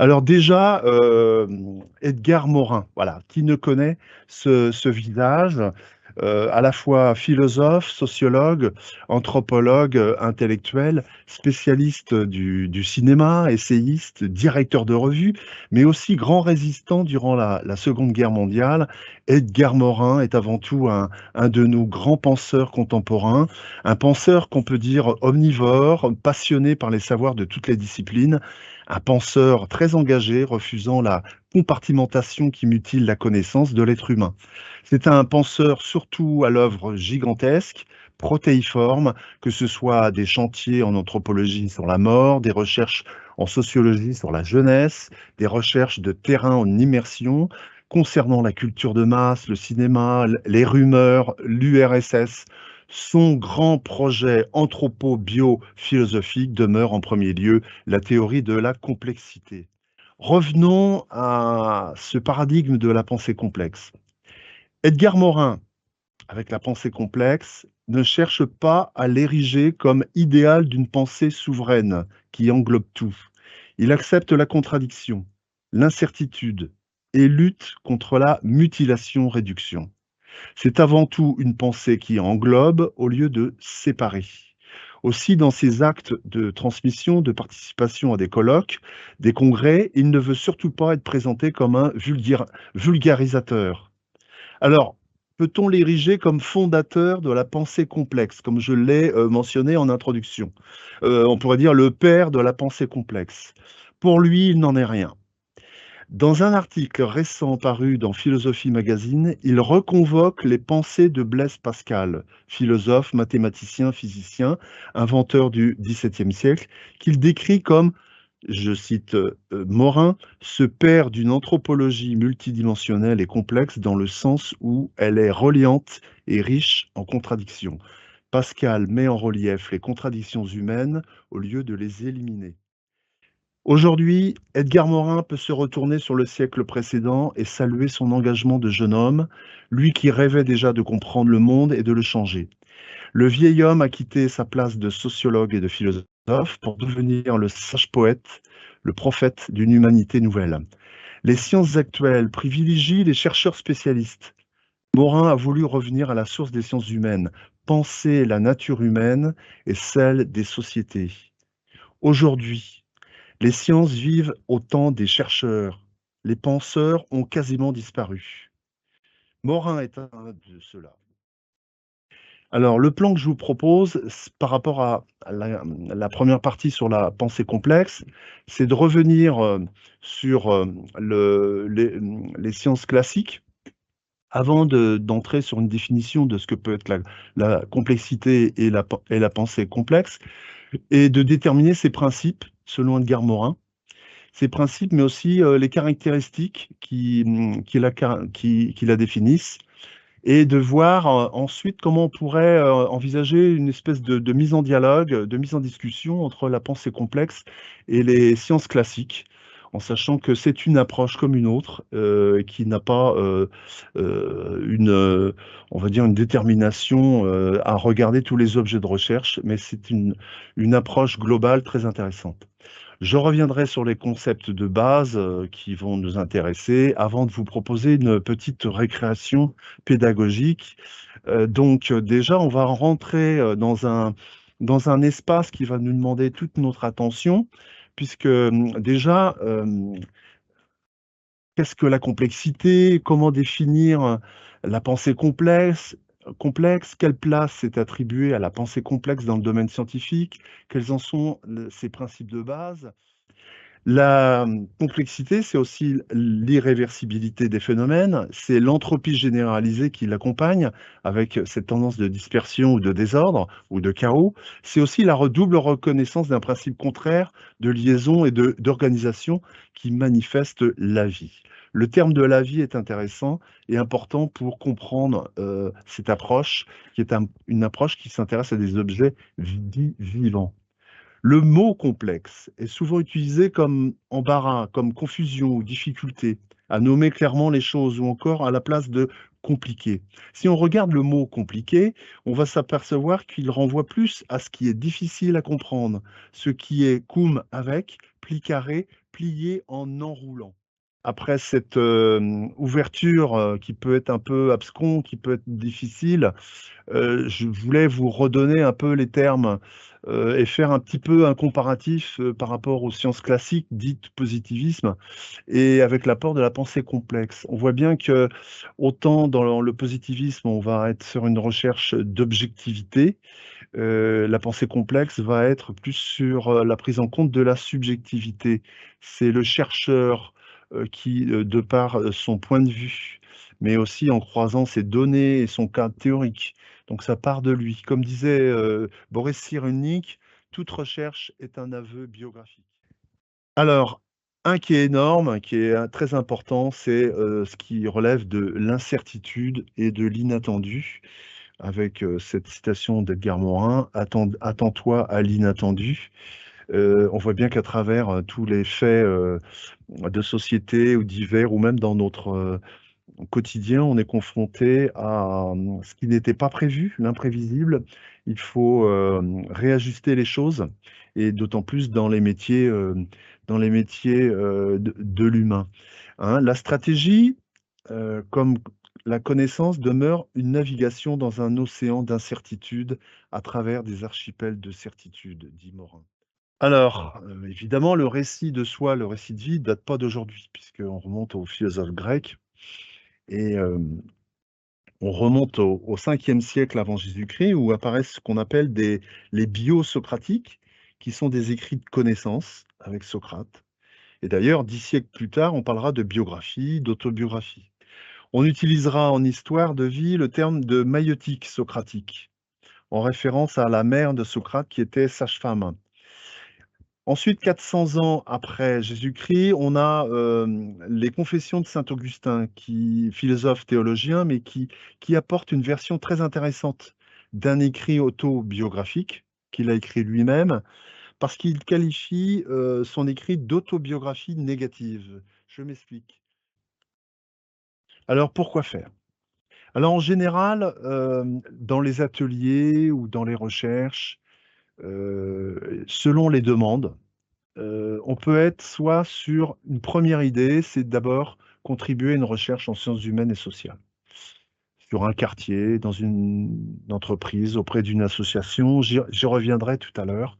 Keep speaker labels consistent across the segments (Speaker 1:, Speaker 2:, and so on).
Speaker 1: Alors déjà, Edgar Morin, voilà, qui ne connaît ce visage? À la fois philosophe, sociologue, anthropologue, intellectuel, spécialiste du cinéma, essayiste, directeur de revue, mais aussi grand résistant durant la Seconde Guerre mondiale. Edgar Morin est avant tout un de nos grands penseurs contemporains, un penseur qu'on peut dire omnivore, passionné par les savoirs de toutes les disciplines, un penseur très engagé, refusant la compartimentation qui mutile la connaissance de l'être humain. C'est un penseur surtout à l'œuvre gigantesque, protéiforme, que ce soit des chantiers en anthropologie sur la mort, des recherches en sociologie sur la jeunesse, des recherches de terrain en immersion, concernant la culture de masse, le cinéma, les rumeurs, l'URSS. Son grand projet anthropo-bio-philosophique demeure en premier lieu la théorie de la complexité. Revenons à ce paradigme de la pensée complexe. Edgar Morin, avec la pensée complexe, ne cherche pas à l'ériger comme idéal d'une pensée souveraine qui englobe tout. Il accepte la contradiction, l'incertitude et lutte contre la mutilation-réduction. C'est avant tout une pensée qui englobe au lieu de séparer. Aussi, dans ses actes de transmission, de participation à des colloques, des congrès, il ne veut surtout pas être présenté comme un vulgarisateur. Alors, peut-on l'ériger comme fondateur de la pensée complexe, comme je l'ai mentionné en introduction? On pourrait dire le père de la pensée complexe. Pour lui, il n'en est rien. Dans un article récent paru dans Philosophie Magazine, il reconvoque les pensées de Blaise Pascal, philosophe, mathématicien, physicien, inventeur du XVIIe siècle, qu'il décrit comme, je cite Morin, ce père d'une anthropologie multidimensionnelle et complexe dans le sens où elle est reliante et riche en contradictions. Pascal met en relief les contradictions humaines au lieu de les éliminer. Aujourd'hui, Edgar Morin peut se retourner sur le siècle précédent et saluer son engagement de jeune homme, lui qui rêvait déjà de comprendre le monde et de le changer. Le vieil homme a quitté sa place de sociologue et de philosophe pour devenir le sage poète, le prophète d'une humanité nouvelle. Les sciences actuelles privilégient les chercheurs spécialistes. Morin a voulu revenir à la source des sciences humaines, penser la nature humaine et celle des sociétés. Aujourd'hui, les sciences vivent au temps des chercheurs. Les penseurs ont quasiment disparu. Morin est un de ceux-là. Alors, le plan que je vous propose, par rapport à la première partie sur la pensée complexe, c'est de revenir sur les sciences classiques avant d'entrer sur une définition de ce que peut être la complexité et la pensée complexe, et de déterminer ses principes, selon Edgar Morin. Ces principes, mais aussi les caractéristiques qui la définissent, et de voir ensuite comment on pourrait envisager une espèce de mise en dialogue, de mise en discussion entre la pensée complexe et les sciences classiques, en sachant que c'est une approche comme une autre, qui n'a pas on va dire une détermination à regarder tous les objets de recherche, mais c'est une approche globale très intéressante. Je reviendrai sur les concepts de base qui vont nous intéresser avant de vous proposer une petite récréation pédagogique. Déjà, on va rentrer dans un espace qui va nous demander toute notre attention, puisque déjà, qu'est-ce que la complexité? Comment définir la pensée complexe? Quelle place est attribuée à la pensée complexe dans le domaine scientifique? Quels en sont ses principes de base? La complexité, c'est aussi l'irréversibilité des phénomènes, c'est l'entropie généralisée qui l'accompagne, avec cette tendance de dispersion ou de désordre ou de chaos. C'est aussi la double reconnaissance d'un principe contraire de liaison et d'organisation qui manifeste la vie. Le terme de la vie est intéressant et important pour comprendre cette approche, qui est une approche qui s'intéresse à des objets vivants. Le mot complexe est souvent utilisé comme embarras, comme confusion ou difficulté, à nommer clairement les choses ou encore à la place de compliqué. Si on regarde le mot compliqué, on va s'apercevoir qu'il renvoie plus à ce qui est difficile à comprendre, ce qui est cum avec pli carré, plié en enroulant. Après cette, ouverture, qui peut être un peu abscon, qui peut être difficile, je voulais vous redonner un peu les termes, et faire un petit peu un comparatif, par rapport aux sciences classiques dites positivisme et avec l'apport de la pensée complexe. On voit bien que autant dans le positivisme, on va être sur une recherche d'objectivité, la pensée complexe va être plus sur, la prise en compte de la subjectivité. C'est le chercheur, qui, de par, son point de vue, mais aussi en croisant ses données et son cadre théorique, donc ça part de lui. Comme disait, Boris Cyrulnik: «Toute recherche est un aveu biographique». Alors, un qui est énorme, qui est, très important, c'est, ce qui relève de l'incertitude et de l'inattendu avec, cette citation d'Edgar Morin: «Attends-toi à l'inattendu». On voit bien qu'à travers, tous les faits, de société ou divers ou même dans notre, quotidien, on est confronté à, ce qui n'était pas prévu, l'imprévisible. Il faut, réajuster les choses et d'autant plus dans les métiers, de l'humain, hein. La stratégie, comme la connaissance, demeure une navigation dans un océan d'incertitude à travers des archipels de certitude, dit Morin. Alors, évidemment, le récit de soi, le récit de vie date pas d'aujourd'hui puisqu'on remonte aux philosophes grecs et on remonte au 5e siècle avant Jésus-Christ où apparaissent ce qu'on appelle les bio-socratiques, qui sont des écrits de connaissances avec Socrate. Et d'ailleurs, 10 siècles plus tard, on parlera de biographie, d'autobiographie. On utilisera en histoire de vie le terme de maïeutique socratique, en référence à la mère de Socrate qui était sage-femme. Ensuite, 400 ans après Jésus-Christ, on a, les Confessions de saint Augustin qui philosophe théologien, mais qui apporte une version très intéressante d'un écrit autobiographique qu'il a écrit lui-même, parce qu'il qualifie, son écrit d'autobiographie négative. Je m'explique. Alors pourquoi faire? Alors en général, dans les ateliers ou dans les recherches, selon les demandes, on peut être soit sur une première idée, c'est d'abord contribuer à une recherche en sciences humaines et sociales. Sur un quartier, dans une entreprise, auprès d'une association, j'y reviendrai tout à l'heure,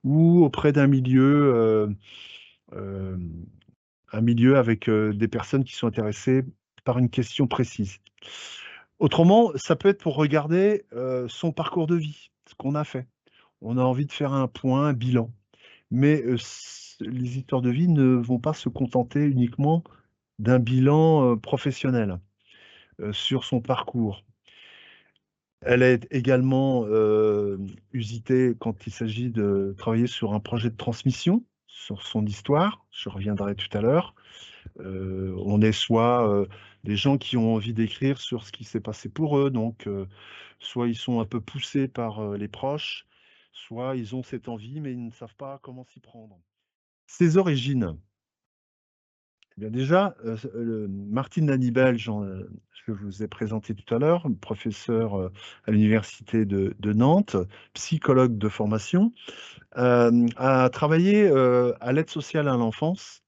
Speaker 1: ou auprès d'un milieu, hem, un milieu avec, des personnes qui sont intéressées par une question précise. Autrement, ça peut être pour regarder, son parcours de vie, ce qu'on a fait. On a envie de faire un point, un bilan. Mais, les histoires de vie ne vont pas se contenter uniquement d'un bilan, professionnel, sur son parcours. Elle est également, usitée quand il s'agit de travailler sur un projet de transmission, sur son histoire, je reviendrai tout à l'heure. On est soit, des gens qui ont envie d'écrire sur ce qui s'est passé pour eux, donc soit ils sont un peu poussés par, les proches, soit ils ont cette envie, mais ils ne savent pas comment s'y prendre. Ses origines, eh bien déjà, Martine Hannibal, je vous ai présenté tout à l'heure, professeur, à l'université de Nantes, psychologue de formation, a travaillé, à l'aide sociale à l'enfance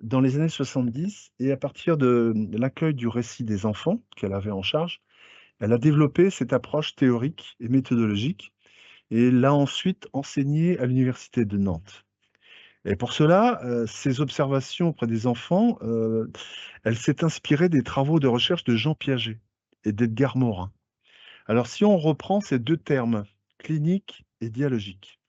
Speaker 1: dans les années 70 et à partir de l'accueil du récit des enfants qu'elle avait en charge, elle a développé cette approche théorique et méthodologique et l'a ensuite enseignée à l'université de Nantes. Et pour cela, ses observations auprès des enfants, elle s'est inspirée des travaux de recherche de Jean Piaget et d'Edgar Morin. Alors si on reprend ces 2 termes, clinique et dialogique.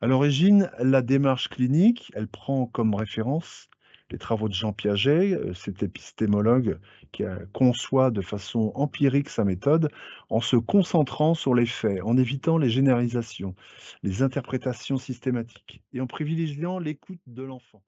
Speaker 1: À l'origine, la démarche clinique, elle prend comme référence les travaux de Jean Piaget, cet épistémologue qui a conçoit de façon empirique sa méthode en se concentrant sur les faits, en évitant les généralisations, les interprétations systématiques et en privilégiant l'écoute de l'enfant.